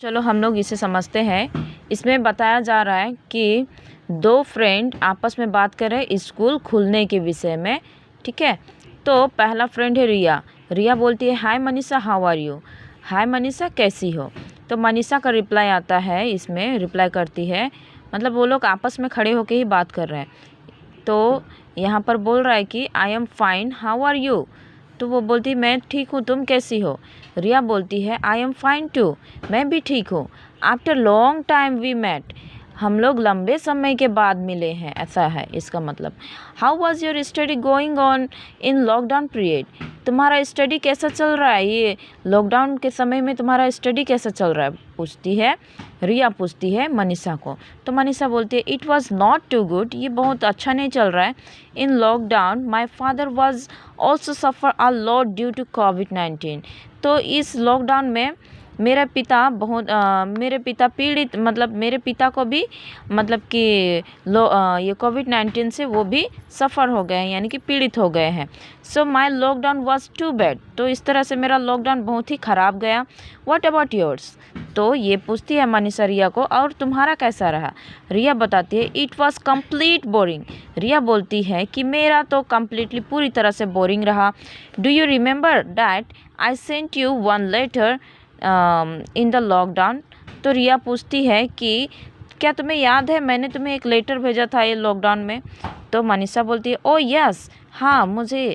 चलो हम लोग इसे समझते हैं। इसमें बताया जा रहा है कि दो फ्रेंड आपस में बात कर रहे हैं स्कूल खुलने के विषय में। ठीक है, तो पहला फ्रेंड है रिया। रिया बोलती है हाय मनीषा, हाउ आर यू। हाय मनीषा, कैसी हो। तो मनीषा का रिप्लाई आता है, इसमें रिप्लाई करती है, मतलब वो लोग आपस में खड़े होकर ही बात कर रहे हैं। तो यहाँ पर बोल रहा है कि I am fine, how are you. तो वो बोलती है मैं ठीक हूँ, तुम कैसी हो। रिया बोलती है आई एम फाइन टू, मैं भी ठीक हूँ। After long time we met, हम लोग लंबे समय के बाद मिले हैं, ऐसा है इसका मतलब। How was your study going on in lockdown period, तुम्हारा स्टडी कैसा चल रहा है, ये लॉकडाउन के समय में तुम्हारा स्टडी कैसा चल रहा है, पूछती है रिया, पूछती है मनीषा को। तो मनीषा बोलती है it was not too good, ये बहुत अच्छा नहीं चल रहा है। In lockdown my father was also suffer a lot due to कोविड-19। तो इस लॉकडाउन में मेरे पिता पीड़ित, मतलब मेरे पिता को भी मतलब कि ये कोविड-19 से वो भी सफ़र हो गए हैं, यानी कि पीड़ित हो गए हैं। सो माई लॉकडाउन वॉज टू बैड, तो इस तरह से मेरा लॉकडाउन बहुत ही ख़राब गया। व्हाट अबाउट योर्स, तो ये पूछती है मनीषा रिया को, और तुम्हारा कैसा रहा। रिया बताती है इट वॉज कम्प्लीट बोरिंग। रिया बोलती है कि मेरा तो कम्प्लीटली पूरी तरह से बोरिंग रहा। Do you remember that I sent you one letter in the lockdown. तो रिया पूछती है कि क्या तुम्हें याद है मैंने तुम्हें एक लेटर भेजा था ये लॉकडाउन में। तो मनीषा बोलती है ओ यस, हाँ मुझे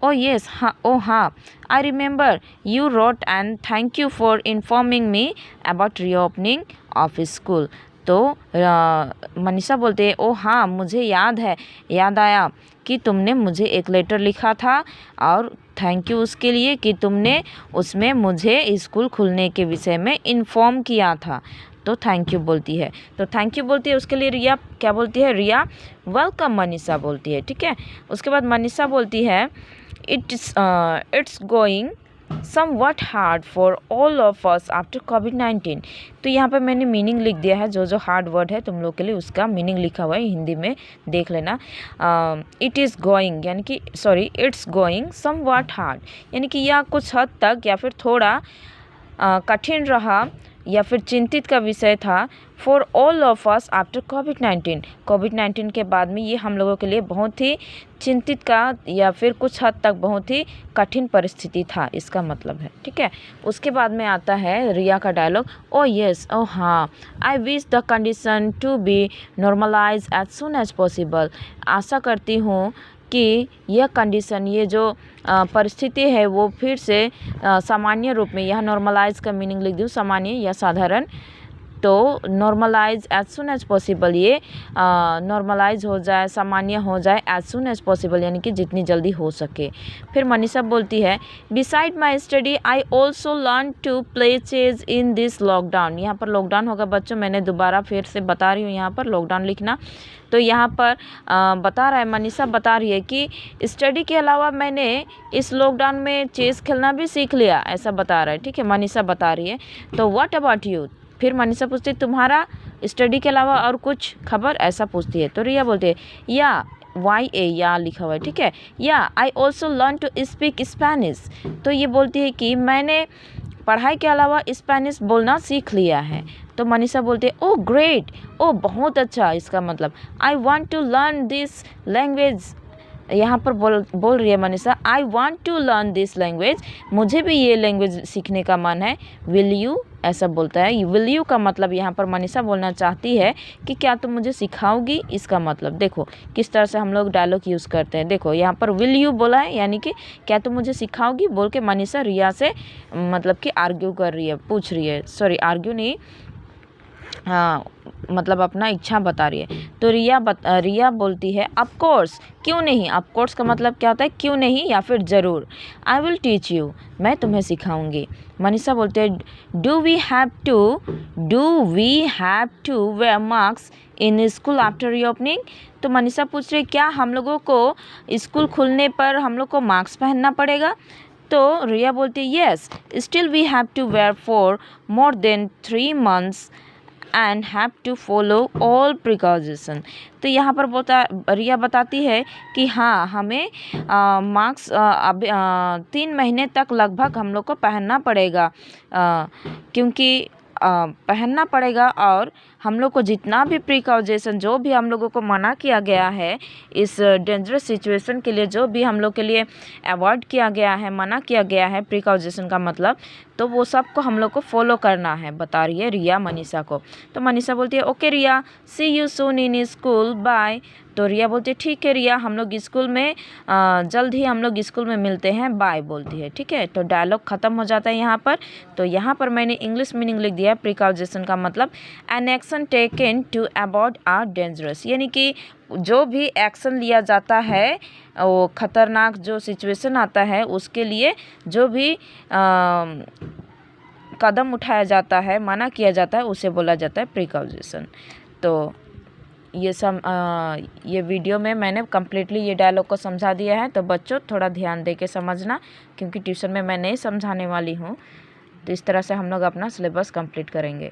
ओ यस, हाँ ओ हाँ, I remember you wrote and thank you for informing me about reopening of school. तो मनीषा बोलते हैं ओ हाँ मुझे याद है, याद आया कि तुमने मुझे एक लेटर लिखा था और थैंक यू उसके लिए कि तुमने उसमें मुझे स्कूल खुलने के विषय में इन्फॉर्म किया था। तो थैंक यू बोलती है, तो थैंक यू बोलती है उसके लिए रिया क्या बोलती है, रिया वेलकम मनीषा बोलती है। ठीक है, उसके बाद मनीषा बोलती है it's going somewhat hard for all of us after COVID-19। तो यहाँ पर मैंने मीनिंग लिख दिया है, जो जो हार्ड वर्ड है तुम लोग के लिए उसका मीनिंग लिखा हुआ है हिंदी में, देख लेना। इट इज़ गोइंग यानी कि sorry it's going somewhat hard, यानी कि यह कुछ हद तक या फिर थोड़ा कठिन रहा या फिर चिंतित का विषय था। For all of us after कोविड-19 के बाद में ये हम लोगों के लिए बहुत ही चिंतित का या फिर कुछ हद तक बहुत ही कठिन परिस्थिति था, इसका मतलब है। ठीक है, उसके बाद में आता है रिया का डायलॉग, ओ यस, ओ हाँ, I wish the condition to be normalize as soon as possible. आशा करती हूँ कि यह कंडीशन, ये जो परिस्थिति है वो फिर से सामान्य रूप में, यह नॉर्मलाइज का मीनिंग लिख दूँ सामान्य या साधारण, तो normalise as soon as possible, ये नॉर्मलाइज हो जाए, सामान्य हो जाए एज सुन एज पॉसिबल, यानी कि जितनी जल्दी हो सके। फिर मनीषा बोलती है beside my study I also learn to play chess in this lockdown. यहाँ पर लॉकडाउन होगा बच्चों, मैंने दोबारा फिर से बता रही हूँ यहाँ पर लॉकडाउन लिखना। तो यहाँ पर बता रहा है, मनीषा बता रही है कि स्टडी के अलावा मैंने इस लॉकडाउन में चेस खेलना भी सीख लिया, ऐसा बता रहा है। ठीक है, मनीषा बता रही है। तो व्हाट अबाउट यू, फिर मनीषा पूछती है तुम्हारा स्टडी के अलावा और कुछ खबर, ऐसा पूछती है। तो रिया बोलती है या YA या लिखा हुआ है। ठीक है, या I also learn to speak Spanish. तो ये बोलती है कि मैंने पढ़ाई के अलावा स्पेनिश बोलना सीख लिया है। तो मनीषा बोलते हैं ओ ग्रेट, ओ बहुत अच्छा, इसका मतलब I want to learn this language. यहाँ पर बोल रही है Manisha I want to learn this language, मुझे भी ये लैंग्वेज सीखने का मन है। विल यू, ऐसा बोलता है। विल यू का मतलब यहाँ पर मनीषा बोलना चाहती है कि क्या तुम मुझे सिखाओगी, इसका मतलब देखो किस तरह से हम लोग डायलॉग यूज़ करते हैं। देखो यहाँ पर विल यू बोला है, यानी कि क्या तुम मुझे सिखाओगी बोल के मनीषा रिया से मतलब कि आर्ग्यू कर रही है, पूछ रही है, सॉरी आर्ग्यू नहीं, हाँ मतलब अपना इच्छा बता रही है। तो रिया बोलती है ऑफ कोर्स, क्यों नहीं। ऑफ कोर्स का मतलब क्या होता है, क्यों नहीं या फिर ज़रूर। आई विल टीच यू, मैं तुम्हें सिखाऊंगी। मनीषा बोलते हैं do we have to wear mask in school after reopening. तो मनीषा पूछ रही है क्या हम लोगों को स्कूल खुलने पर हम लोग को मास्क पहनना पड़ेगा। तो रिया बोलती है yes, still we have to wear for more than 3 months and have to follow all precaution। तो यहाँ पर रिया बताती है कि हाँ, हमें मास्क 3 महीने तक लगभग हम लोग को पहनना पड़ेगा, क्योंकि पहनना पड़ेगा, और हम लोग को जितना भी प्रिकॉजेशन, जो भी हम लोगों को मना किया गया है इस डेंजरस सिचुएशन के लिए, जो भी हम लोग के लिए अवॉइड किया गया है, मना किया गया है, प्रिकॉजेशन का मतलब, तो वो सब को हम लोग को फॉलो करना है, बता रही है रिया मनीषा को। तो मनीषा बोलती है okay Riya, see you soon in school, bye. तो रिया बोलती है ठीक है रिया, हम लोग स्कूल में जल्द ही हम लोग स्कूल में मिलते हैं, बाय बोलती है। ठीक है, तो डायलॉग ख़त्म हो जाता है यहाँ पर। तो यहाँ पर मैंने इंग्लिश मीनिंग लिख दिया है प्रिकॉजेशन का मतलब an action taken to avoid are dangerous, यानी कि जो भी एक्शन लिया जाता है, वो ख़तरनाक जो सिचुएशन आता है उसके लिए जो भी कदम उठाया जाता है, मना किया जाता है, उसे बोला जाता है प्रिकॉजेशन। तो ये वीडियो में मैंने कम्प्लीटली ये डायलॉग को समझा दिया है। तो बच्चों थोड़ा ध्यान दे के समझना, क्योंकि ट्यूशन में मैं नहीं समझाने वाली हूँ। तो इस तरह से हम लोग अपना सिलेबस कंप्लीट करेंगे।